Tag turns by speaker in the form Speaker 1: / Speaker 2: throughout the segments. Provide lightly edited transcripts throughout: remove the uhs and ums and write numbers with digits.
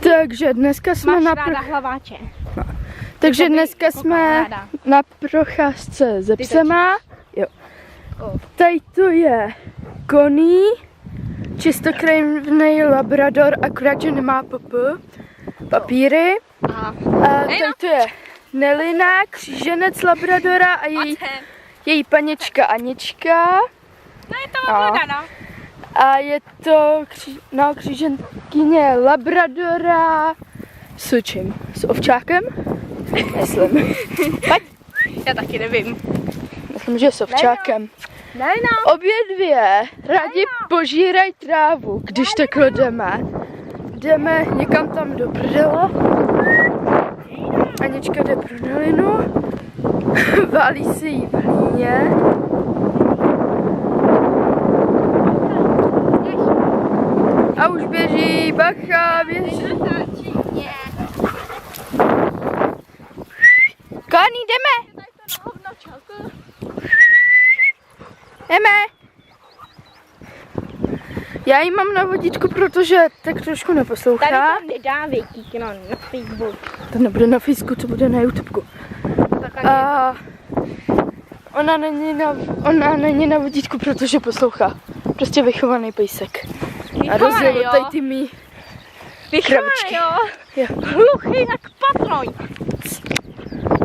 Speaker 1: Takže dneska jsme Takže dneska jsme na procházce se psema. Jo. Tady to je Connie, čistokrevný labrador, akorát, že nemá papíry. A tady to je Nelina, kříženec labradora a její paněčka Anička.
Speaker 2: No je to oblodaná.
Speaker 1: A je to kříženkyně labradora s čím? S ovčákem? Myslím.
Speaker 2: Já taky nevím.
Speaker 1: Myslím, že s ovčákem. Obě dvě rádi požírají trávu, když takhle jdeme. Jdeme někam tam do prdele. Anička jde pro Nelinu. Válí si jí v hlíně. A už běží, bacha, běží. Connie, jdeme! Jdeme! Já ji mám na vodítku, protože tak trošku neposlouchá.
Speaker 2: Tady to nedávej, Kikino, na Facebook.
Speaker 1: To nebude na Facebooku, to bude na YouTubeku. A ona není na vodítku, protože poslouchá. Prostě vychovaný pejsek. A rozjel tady ty mý kravičky.
Speaker 2: Hluchý jak patroň.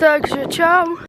Speaker 1: Takže čau.